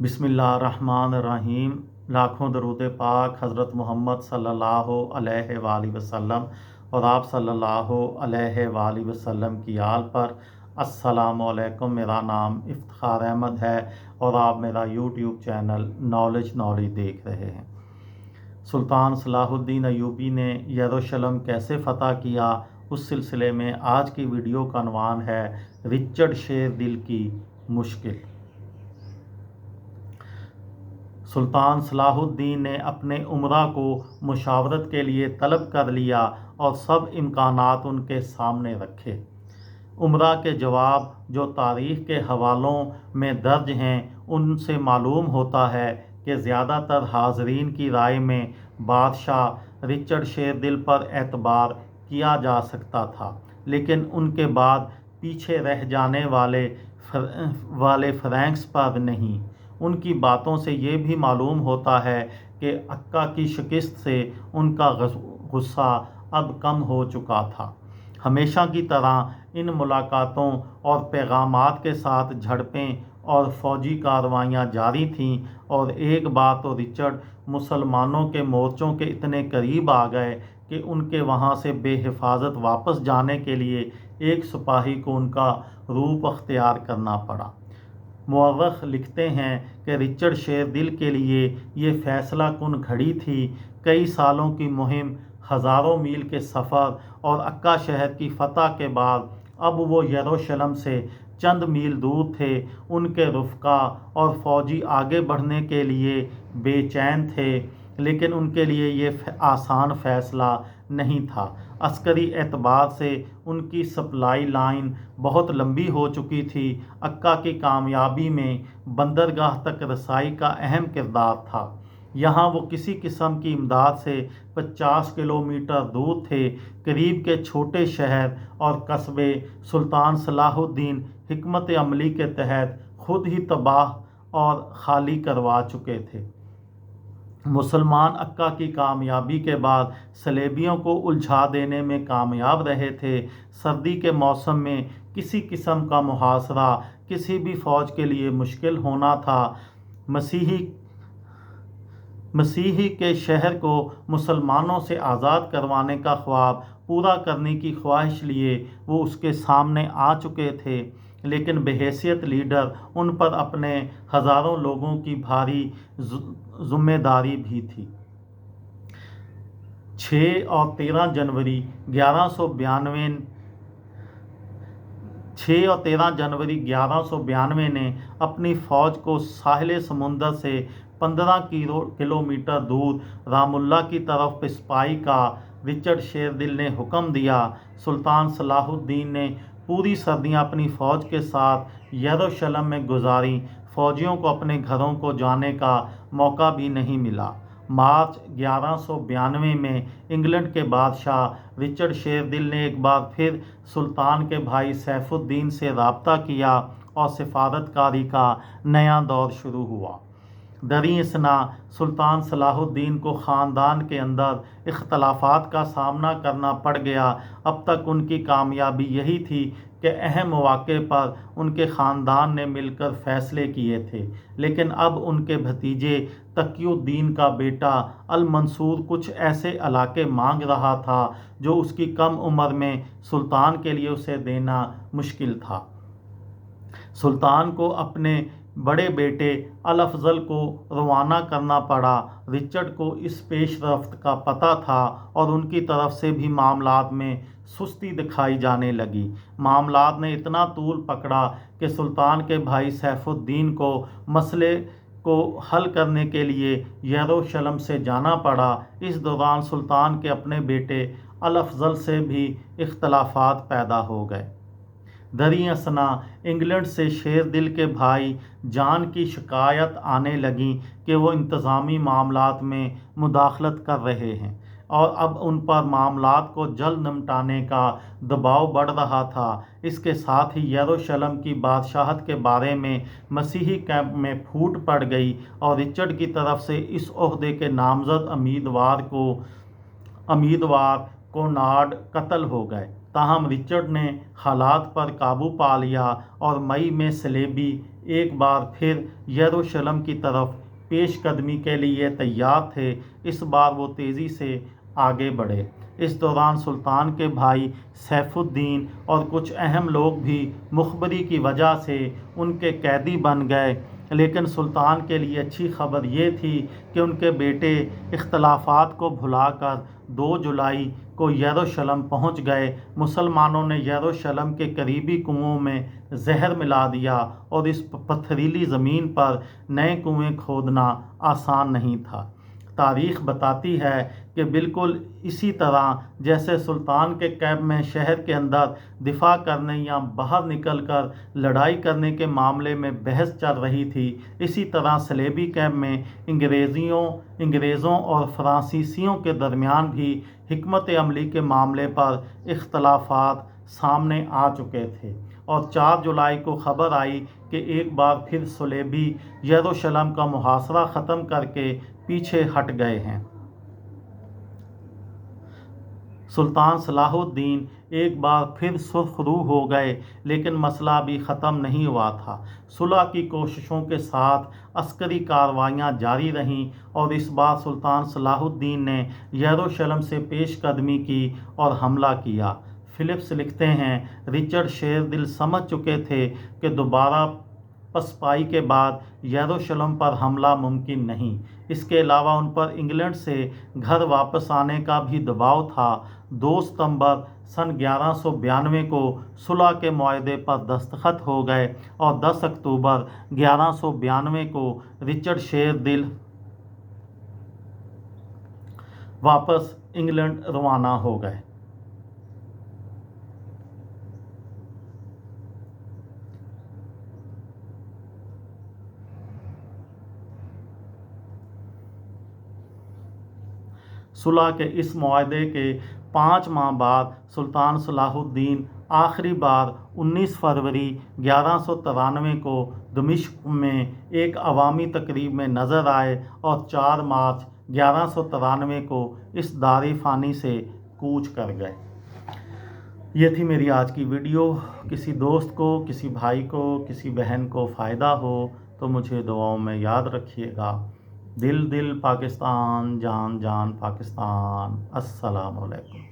बिस्मिल्लाहिर्रहमानिर्रहीम। लाखों दरूद पाक हज़रत मोहम्मद सल्लल्लाहु अलैहि वसल्लम और आप सल्लल्लाहु अलैहि वसल्लम की आल पर। अस्सलामु अलैकुम। मेरा नाम इफ्तिखार अहमद है और आप मेरा यूट्यूब चैनल नॉलेज देख रहे हैं। सुल्तान सलाहुद्दीन अय्यूबी ने यरूशलेम कैसे फ़तह किया, उस सिलसिले में आज की वीडियो का अनवान है रिचर्ड शेर दिल की मुश्किल। सुल्तान सलाहुद्दीन ने अपने उमरा को मुशावरत के लिए तलब कर लिया और सब इम्कानात उनके सामने रखे। उमरा के जवाब जो तारीख़ के हवालों में दर्ज हैं उनसे मालूम होता है कि ज़्यादातर हाज़रीन की राय में बादशाह रिचर्ड शेर दिल पर एतबार किया जा सकता था, लेकिन उनके बाद पीछे रह जाने वाले फ्रैंक्स पर नहीं। उनकी बातों से ये भी मालूम होता है कि अक्का की शिकस्त से उनका गुस्सा अब कम हो चुका था। हमेशा की तरह इन मुलाकातों और पैगामात के साथ झड़पें और फौजी कार्रवाइयाँ जारी थीं, और एक बार तो रिचर्ड मुसलमानों के मोर्चों के इतने करीब आ गए कि उनके वहाँ से बेहिफाजत वापस जाने के लिए एक सिपाही को उनका रूप अख्तियार करना पड़ा। मुअर्रिख लिखते हैं कि रिचर्ड शेर दिल के लिए ये फैसला कुन घड़ी थी। कई सालों की मुहिम, हज़ारों मील के सफ़र और अक्का शहर की फ़तह के बाद अब वो यरूशलेम से चंद मील दूर थे। उनके रुफ़का और फ़ौजी आगे बढ़ने के लिए बेचैन थे, लेकिन उनके लिए ये आसान फ़ैसला नहीं था। अस्करी एतबार से उनकी सप्लाई लाइन बहुत लंबी हो चुकी थी। अक्का की कामयाबी में बंदरगाह तक रसाई का अहम किरदार था। यहाँ वो किसी किस्म की इमदाद से 50 किलोमीटर दूर थे। करीब के छोटे शहर और कस्बे सुल्तान सलाहुद्दीन हिकमत अमली के तहत खुद ही तबाह और खाली करवा चुके थे। मुसलमान अक्का की कामयाबी के बाद सलेबियों को उलझा देने में कामयाब रहे थे। सर्दी के मौसम में किसी किस्म का मुहासरा किसी भी फ़ौज के लिए मुश्किल होना था। मसीही के शहर को मुसलमानों से आज़ाद करवाने का ख्वाब पूरा करने की ख्वाहिश लिए वो उसके सामने आ चुके थे, लेकिन बहैसियत लीडर उन पर अपने हज़ारों लोगों की भारी ज़िम्मेदारी भी थी। 6 और 13 जनवरी 1192 ने अपनी फ़ौज को साहिल समुंदर से 15 किलोमीटर दूर रामुल्ला की तरफ पिसपाई का रिचर्ड शेर दिल ने हुक्म दिया। सुल्तान सलाहुद्दीन ने पूरी सर्दियाँ अपनी फ़ौज के साथ यरूशलेम में गुजारी। फ़ौजियों को अपने घरों को जाने का मौका भी नहीं मिला। मार्च 1192 में इंग्लैंड के बादशाह रिचर्ड शेर दिल ने एक बार फिर सुल्तान के भाई सैफुद्दीन से रब्ता किया और सिफारतकारी का नया दौर शुरू हुआ। दरअसल सुल्तान सलाहुद्दीन को ख़ानदान के अंदर इख्तलाफात का सामना करना पड़ गया। अब तक उनकी कामयाबी यही थी कि अहम मौक़े पर उनके ख़ानदान ने मिलकर फ़ैसले किए थे, लेकिन अब उनके भतीजे तकीउद्दीन का बेटा अल मंसूर कुछ ऐसे इलाके मांग रहा था जो उसकी कम उम्र में सुल्तान के लिए उसे देना मुश्किल था। सुल्तान को अपने बड़े बेटे अल अफज़ल को रवाना करना पड़ा। रिचर्ड को इस पेशरफ्त का पता था और उनकी तरफ से भी मामलात में सुस्ती दिखाई जाने लगी। मामलात ने इतना तूल पकड़ा कि सुल्तान के भाई सैफुद्दीन को मसले को हल करने के लिए यरूशलेम से जाना पड़ा। इस दौरान सुल्तान के अपने बेटे अल अफज़ल से भी इख्तलाफात पैदा हो गए। दरअसल इंग्लैंड से शेर दिल के भाई जान की शिकायत आने लगी कि वो इंतज़ामी मामलात में मुदाखलत कर रहे हैं और अब उन पर मामलात को जल्द निपटाने का दबाव बढ़ रहा था। इसके साथ ही यरूशलेम की बादशाहत के बारे में मसीही कैंप में फूट पड़ गई और रिचर्ड की तरफ से इस ओहदे के नामज़द उम्मीदवार कोनार्ड कत्ल हो गए। تاہم رچرڈ نے حالات پر قابو پا لیا اور مئی میں صلیبی ایک بار پھر یروشلم کی طرف پیش قدمی کے لیے تیار تھے۔ اس بار وہ تیزی سے آگے بڑھے۔ اس دوران سلطان کے بھائی سیف الدین اور کچھ اہم لوگ بھی مخبری کی وجہ سے ان کے قیدی بن گئے، لیکن سلطان کے لیے اچھی خبر یہ تھی کہ ان کے بیٹے اختلافات کو بھلا کر 2 جولائی کو یروشلم پہنچ گئے۔ مسلمانوں نے یروشلم کے قریبی کنوؤں میں زہر ملا دیا اور اس پتھریلی زمین پر نئے کنویں کھودنا آسان نہیں تھا۔ تاریخ بتاتی ہے کہ بالکل اسی طرح جیسے سلطان کے کیمپ میں شہر کے اندر دفاع کرنے یا باہر نکل کر لڑائی کرنے کے معاملے میں بحث چل رہی تھی، اسی طرح صلیبی کیمپ میں انگریزوں اور فرانسیسیوں کے درمیان بھی حکمت عملی کے معاملے پر اختلافات سامنے آ چکے تھے، اور 4 جولائی کو خبر آئی کہ ایک بار پھر صلیبی یروشلم کا محاصرہ ختم کر کے پیچھے ہٹ گئے ہیں۔ سلطان صلاح الدین ایک بار پھر سرخ رو ہو گئے، لیکن مسئلہ ابھی ختم نہیں ہوا تھا۔ صلح کی کوششوں کے ساتھ عسکری کارروائیاں جاری رہیں، اور اس بار سلطان صلاح الدین نے یروشلم سے پیش قدمی کی اور حملہ کیا۔ فلپس لکھتے ہیں، رچرڈ شیر دل سمجھ چکے تھے کہ دوبارہ پسپائی کے بعد یروشلم پر حملہ ممکن نہیں۔ اس کے علاوہ ان پر انگلینڈ سے گھر واپس آنے کا بھی دباؤ تھا۔ 2 ستمبر سن 1192 کو صلح کے معاہدے پر دستخط ہو گئے، اور 10 اکتوبر 1192 کو رچرڈ شیر دل واپس انگلینڈ روانہ ہو گئے۔ صلح کے اس معاہدے کے 5 ماہ بعد سلطان صلاح الدین آخری بار 19 فروری 1193 کو دمشق میں ایک عوامی تقریب میں نظر آئے، اور 4 مارچ 1193 کو اس دار فانی سے کوچ کر گئے۔ یہ تھی میری آج کی ویڈیو۔ کسی دوست کو، کسی بھائی کو، کسی بہن کو فائدہ ہو تو مجھے دعاؤں میں یاد رکھیے گا۔ دل دل پاکستان، جان جان پاکستان۔ السلام علیکم۔